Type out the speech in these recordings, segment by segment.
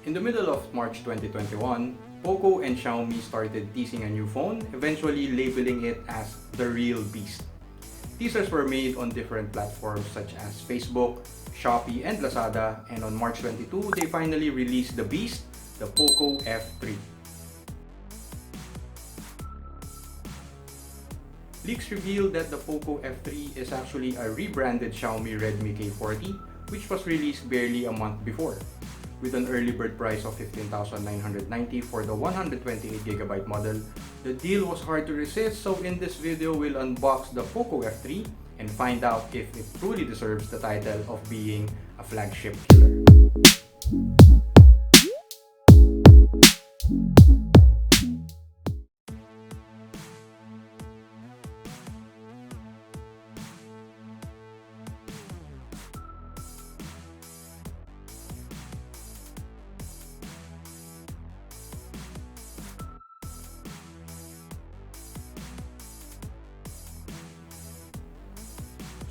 In the middle of March 2021, Poco and Xiaomi started teasing a new phone, eventually labeling it as the real beast. Teasers were made on different platforms such as Facebook, Shopee, and Lazada, and on March 22, they finally released the beast, the Poco F3. Leaks revealed that the Poco F3 is actually a rebranded Xiaomi Redmi K40, which was released barely a month before. With an early bird price of 15,990 for the 128GB model, the deal was hard to resist, so in this video we'll unbox the Poco F3 and find out if it truly deserves the title of being a flagship killer.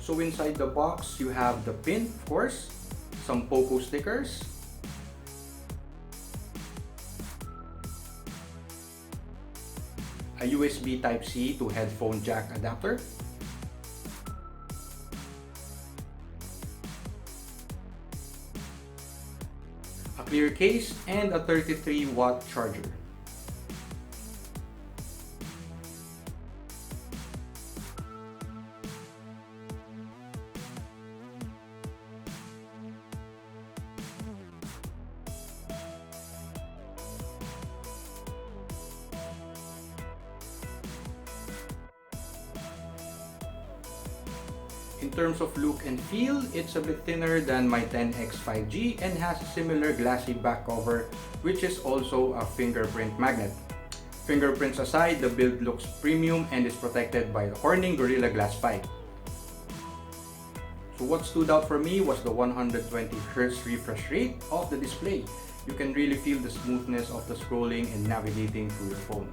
So inside the box, you have the pin, of course, some Poco stickers, a USB Type-C to headphone jack adapter, a clear case, and a 33-watt charger. In terms of look and feel, it's a bit thinner than my 10X 5G and has a similar glassy back cover, which is also a fingerprint magnet. Fingerprints aside, the build looks premium and is protected by the Corning Gorilla Glass 5. So what stood out for me was the 120Hz refresh rate of the display. You can really feel the smoothness of the scrolling and navigating through your phone.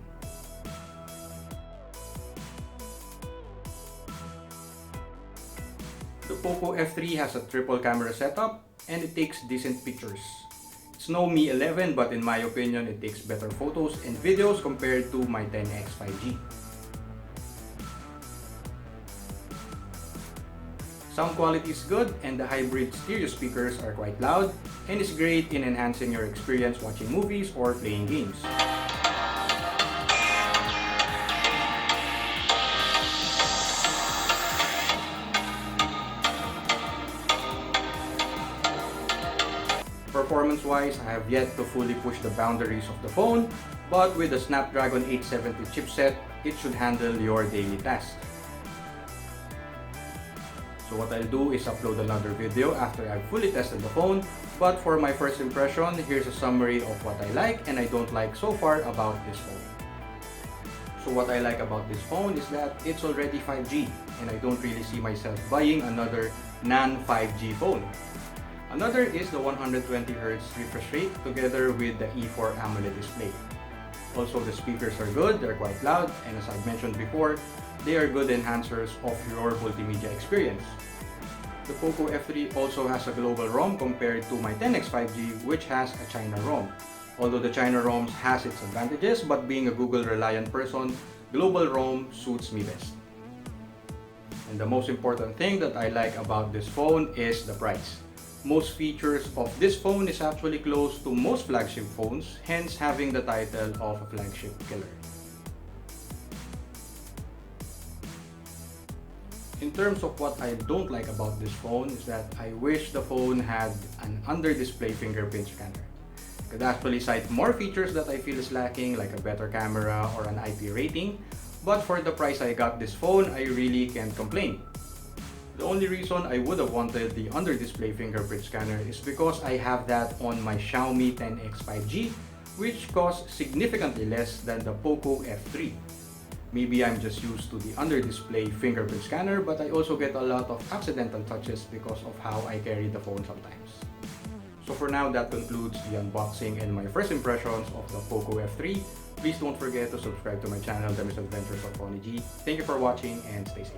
The Poco F3 has a triple camera setup and it takes decent pictures. It's no Mi 11, but in my opinion it takes better photos and videos compared to my 10X 5G. Sound quality is good and the hybrid stereo speakers are quite loud and is great in enhancing your experience watching movies or playing games. Performance-wise, I have yet to fully push the boundaries of the phone, but with the Snapdragon 870 chipset, it should handle your daily tasks. So what I'll do is upload another video after I've fully tested the phone, but for my first impression, here's a summary of what I like and I don't like so far about this phone. So what I like about this phone is that it's already 5G and I don't really see myself buying another non-5G phone. Another is the 120Hz refresh rate together with the E4 AMOLED display. Also, the speakers are good, they're quite loud, and as I've mentioned before, they are good enhancers of your multimedia experience. The Poco F3 also has a global ROM compared to my 10X 5G, which has a China ROM. Although the China ROM has its advantages, but being a Google-reliant person, global ROM suits me best. And the most important thing that I like about this phone is the price. Most features of this phone is actually close to most flagship phones, hence having the title of a flagship killer. In terms of what I don't like about this phone is that I wish the phone had an under-display fingerprint scanner. It could actually cite more features that I feel is lacking, like a better camera or an IP rating, but for the price I got this phone, I really can't complain. The only reason I would have wanted the under-display fingerprint scanner is because I have that on my Xiaomi 10X 5G, which costs significantly less than the Poco F3. Maybe I'm just used to the under-display fingerprint scanner, but I also get a lot of accidental touches because of how I carry the phone sometimes. So for now, that concludes the unboxing and my first impressions of the Poco F3. Please don't forget to subscribe to my channel, The Misadventures of Ronnie G. Thank you for watching and stay safe.